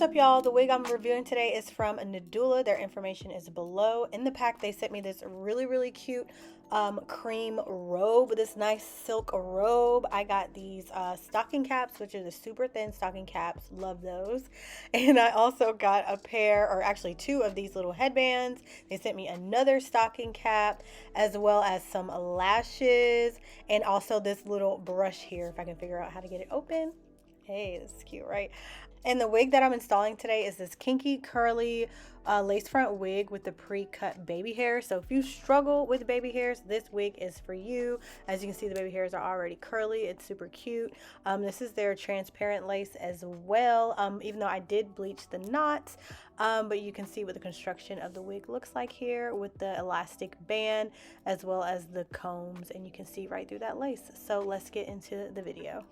What's up, y'all? The wig I'm reviewing today is from Nadula. Their information is below. In the pack, they sent me this really cute cream robe, this nice silk robe. I got these stocking caps, which are the super thin stocking caps. Love those. And I also got a pair, or actually two of these little headbands. They sent me another stocking cap, as well as some lashes, and also this little brush here, if I can figure out how to get it open. Hey, this is cute, right? And the wig that I'm installing today is this kinky curly lace front wig with the pre-cut baby hair. So if you struggle with baby hairs, this wig is for you. As you can see, the baby hairs are already curly. It's super cute. This is their transparent lace as well, even though I did bleach the knots. But you can see what the construction of the wig looks like here with the elastic band as well as the combs, and you can see right through that lace. So let's get into the video.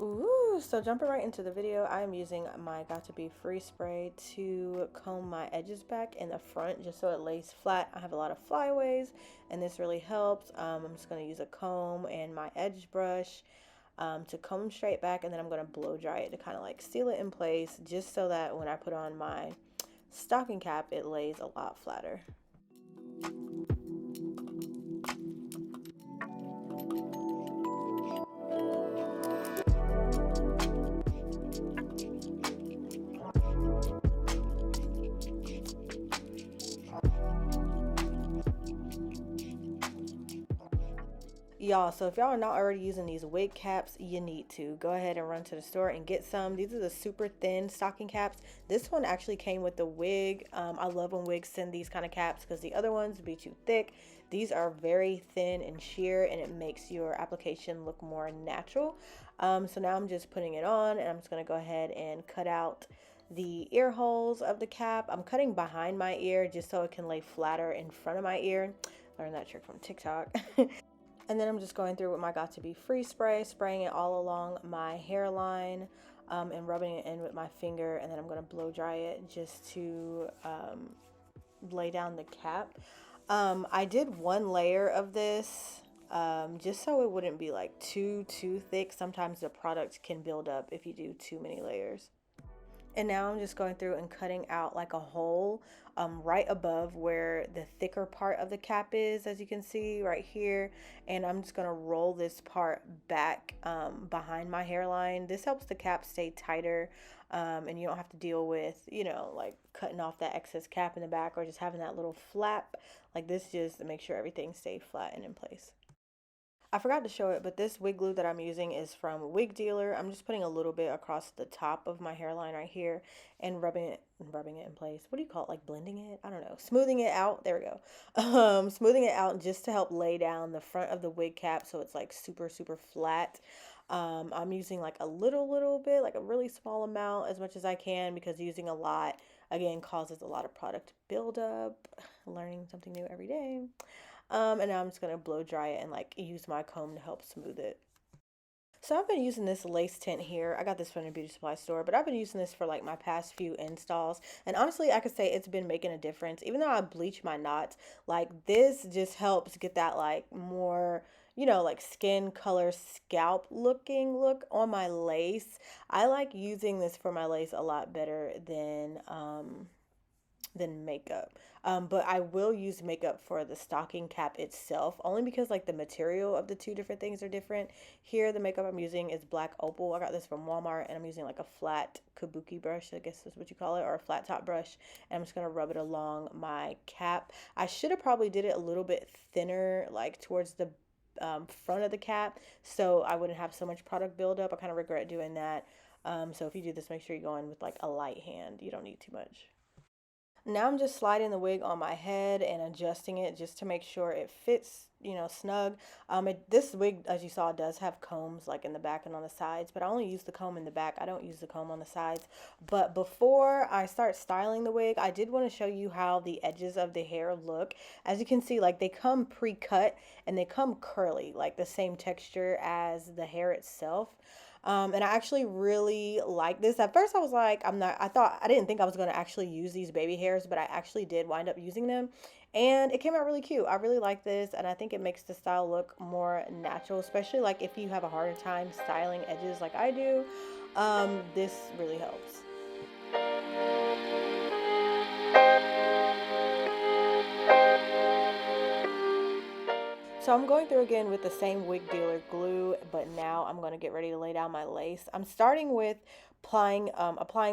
Ooh, so jumping right into the video, I'm using my Got To Be Free spray to comb my edges back in the front just so it lays flat. I have a lot of flyaways and this really helps. I'm just going to use a comb and my edge brush to comb straight back, and then I'm going to blow dry it to kind of like seal it in place just so that when I put on my stocking cap, it lays a lot flatter. Y'all, so if y'all are not already using these wig caps, you need to go ahead and run to the store and get some. These are the super thin stocking caps. This one actually came with the wig. I love when wigs send these kind of caps because the other ones would be too thick. These are very thin and sheer, and it makes your application look more natural. So now I'm just putting it on, and I'm just going to go ahead and cut out the ear holes of the cap. I'm cutting behind my ear just so it can lay flatter in front of my ear. Learned that trick from TikTok. And then I'm just going through with my Got To Be Free spray, spraying it all along my hairline and rubbing it in with my finger. And then I'm going to blow dry it just to lay down the cap. I did one layer of this just so it wouldn't be like too thick. Sometimes the product can build up if you do too many layers. And now I'm just going through and cutting out like a hole right above where the thicker part of the cap is, as you can see right here. And I'm just going to roll this part back behind my hairline. This helps the cap stay tighter, and you don't have to deal with, you know, like cutting off that excess cap in the back or just having that little flap. Like this just to make sure everything stays flat and in place. I forgot to show it, but this wig glue that I'm using is from Wig Dealer. I'm just putting a little bit across the top of my hairline right here and rubbing it in place. What do you call it? Like blending it? I don't know. Smoothing it out. There we go. Smoothing it out just to help lay down the front of the wig cap so it's like super flat. I'm using like a little bit, like a really small amount, as much as I can, because using a lot, again, causes a lot of product buildup. Learning something new every day. And now I'm just going to blow dry it and like use my comb to help smooth it. So I've been using this lace tint here. I got this from the beauty supply store, but I've been using this for like my past few installs. And honestly, I could say it's been making a difference. Even though I bleach my knots, like this just helps get that like more, you know, like skin color, scalp looking look on my lace. I like using this for my lace a lot better than makeup. But I will use makeup for the stocking cap itself, only because like the material of the two different things are different. Here the makeup I'm using is black opal. I got this from Walmart, and I'm using like a flat kabuki brush, I guess is what you call it, or a flat top brush, and I'm just gonna rub it along my cap. I should have probably did it a little bit thinner, like towards the front of the cap, so I wouldn't have so much product buildup. I kind of regret doing that. So if you do this, make sure you go in with like a light hand. You don't need too much. Now I'm just sliding the wig on my head and adjusting it just to make sure it fits, you know, snug. This wig, as you saw, does have combs like in the back and on the sides, but I only use the comb in the back. I don't use the comb on the sides. But before I start styling the wig, I did want to show you how the edges of the hair look. As you can see, like they come pre-cut and they come curly, like the same texture as the hair itself. And I actually really like this. At first I was like, I didn't think I was going to actually use these baby hairs, but I actually did wind up using them. And it came out really cute. I really like this, and I think it makes the style look more natural, especially like if you have a harder time styling edges like I do. This really helps. So I'm going through again with the same wig dealer glue, but now I'm going to get ready to lay down my lace. I'm starting with applying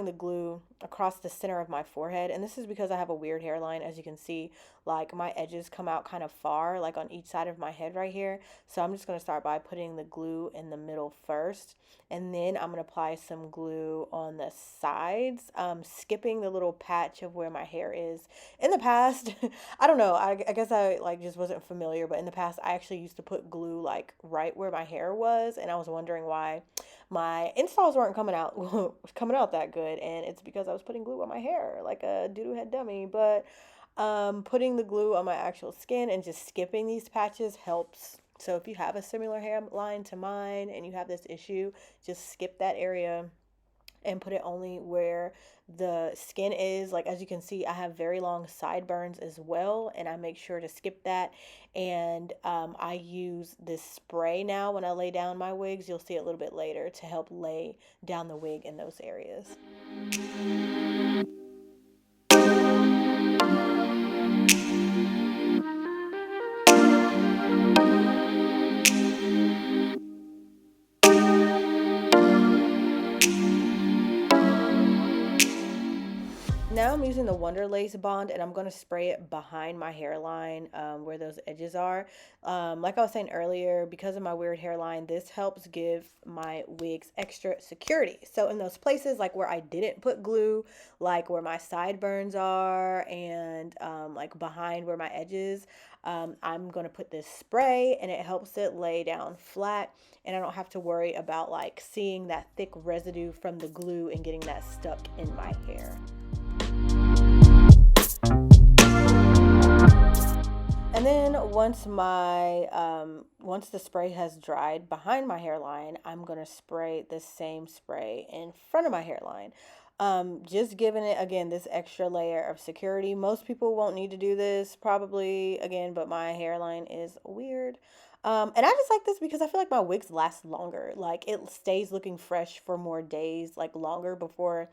the glue across the center of my forehead, and this is because I have a weird hairline. As you can see, like my edges come out kind of far, like on each side of my head right here. So I'm just going to start by putting the glue in the middle first, and then I'm going to apply some glue on the sides, skipping the little patch of where my hair is. In the past, I don't know, I guess I like just wasn't familiar, but in the past I actually used to put glue like right where my hair was, and I was wondering why my installs weren't coming out coming out that good, and it's because I was putting glue on my hair like a doo-doo head dummy. But putting the glue on my actual skin and just skipping these patches helps. So if you have a similar hairline to mine and you have this issue, just skip that area and put it only where the skin is. Like, as you can see, I have very long sideburns as well, and I make sure to skip that. And I use this spray now when I lay down my wigs. You'll see it a little bit later to help lay down the wig in those areas. Now I'm using the Wonder Lace Bond, and I'm going to spray it behind my hairline, where those edges are. Like I was saying earlier, because of my weird hairline, this helps give my wigs extra security. So in those places like where I didn't put glue, like where my sideburns are and like behind where my edges, I'm going to put this spray, and it helps it lay down flat, and I don't have to worry about like seeing that thick residue from the glue and getting that stuck in my hair. And then once the spray has dried behind my hairline, I'm gonna spray the same spray in front of my hairline. Just giving it again this extra layer of security. Most people won't need to do this probably again, but my hairline is weird. And I just like this because I feel like my wigs last longer. Like it stays looking fresh for more days, like longer before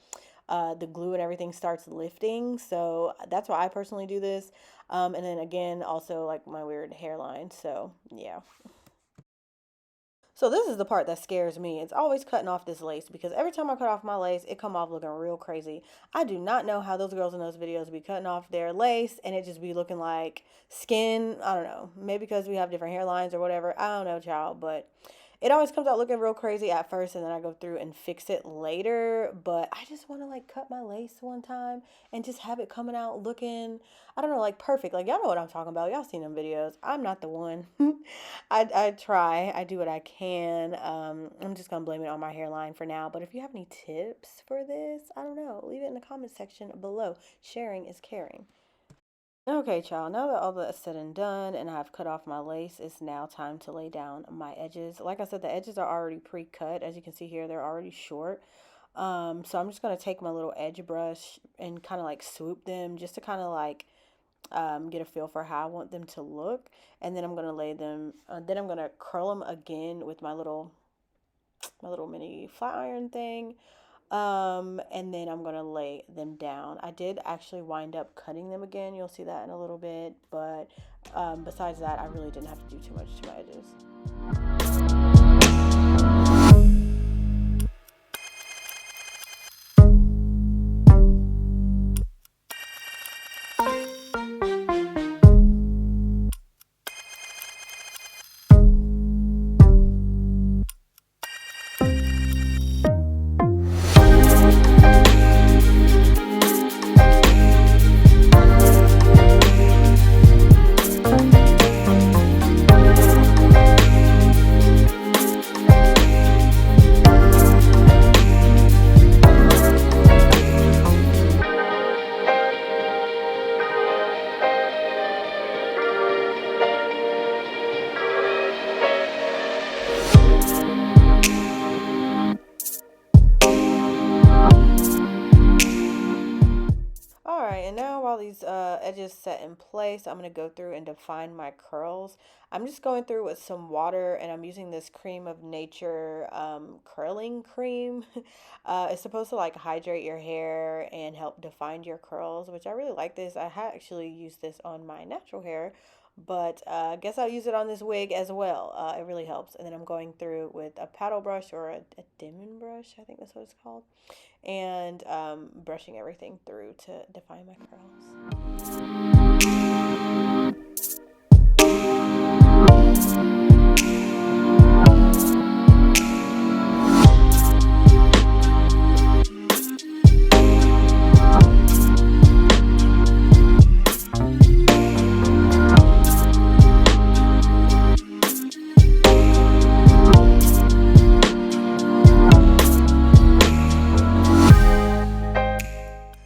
the glue and everything starts lifting. So that's why I personally do this. And then again, also like my weird hairline. So yeah. So this is the part that scares me. It's always cutting off this lace, because every time I cut off my lace, it come off looking real crazy. I do not know how those girls in those videos be cutting off their lace and it just be looking like skin. I don't know. Maybe because we have different hairlines or whatever. I don't know, child, but it always comes out looking real crazy at first, and then I go through and fix it later. But I just want to like cut my lace one time and just have it coming out looking, I don't know, like perfect. Like y'all know what I'm talking about. Y'all seen them videos. I'm not the one. I try. I do what I can. I'm just gonna blame it on my hairline for now. But if you have any tips for this, I don't know. Leave it in the comment section below. Sharing is caring. Okay, child, now that all that's said and done and I've cut off my lace, it's now time to lay down my edges. Like I said, the edges are already pre-cut. As you can see here, they're already short. So I'm just going to take my little edge brush and kind of like swoop them just to kind of like get a feel for how I want them to look. And then I'm going to lay them, then I'm going to curl them again with my little mini flat iron thing. And then I'm gonna lay them down. I did actually wind up cutting them again. You'll see that in a little bit. But besides that, I really didn't have to do too much to my edges. All right, and now while these edges set in place, I'm going to go through and define my curls. I'm just going through with some water, and I'm using this Cream of Nature curling cream. It's supposed to like hydrate your hair and help define your curls, which I really like this. I actually used this on my natural hair, but I guess I'll use it on this wig as well. It really helps. And then I'm going through with a paddle brush or a Denman brush, I think that's what it's called, and brushing everything through to define my curls.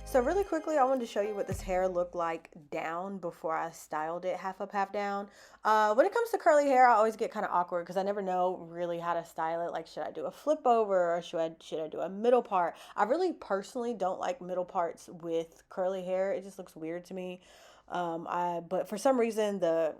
So really quickly, I wanted to show you what this hair looked like down before I styled it half up, half down. When it comes to curly hair, I always get kind of awkward because I never know really how to style it. Like, should I do a flip over or should I do a middle part? I really personally don't like middle parts with curly hair. It just looks weird to me. But for some reason the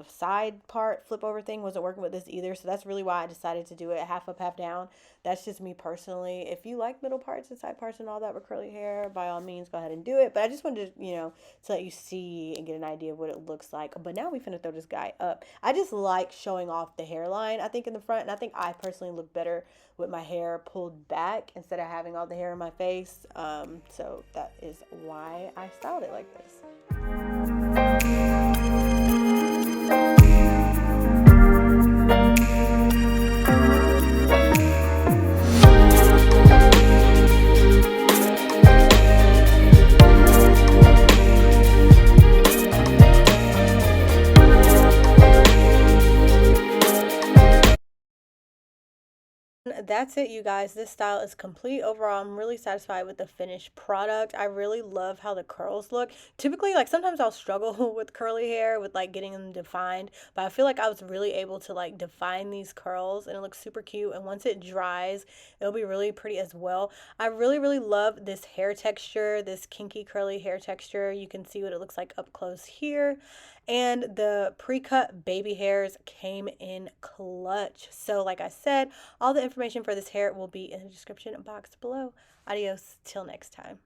side part flip over thing wasn't working with this either, so that's really why I decided to do it half up, half down. That's just me personally. If you like middle parts and side parts and all that with curly hair, by all means go ahead and do it. But I just wanted to, to let you see and get an idea of what it looks like. But now we finna throw this guy up. I just like showing off the hairline, I think, in the front, and I think I personally look better with my hair pulled back instead of having all the hair in my face. So that is why I styled it like this. That's it, you guys. This style is complete. Overall, I'm really satisfied with the finished product. I really love how the curls look. Typically, like, sometimes I'll struggle with curly hair, with like getting them defined, but I feel like I was really able to like define these curls, and it looks super cute. And once it dries, it'll be really pretty as well. I really love this hair texture, this kinky curly hair texture. You can see what it looks like up close here. And the pre-cut baby hairs came in clutch. So like I said, all the information for this hair will be in the description box below. Adios, till next time.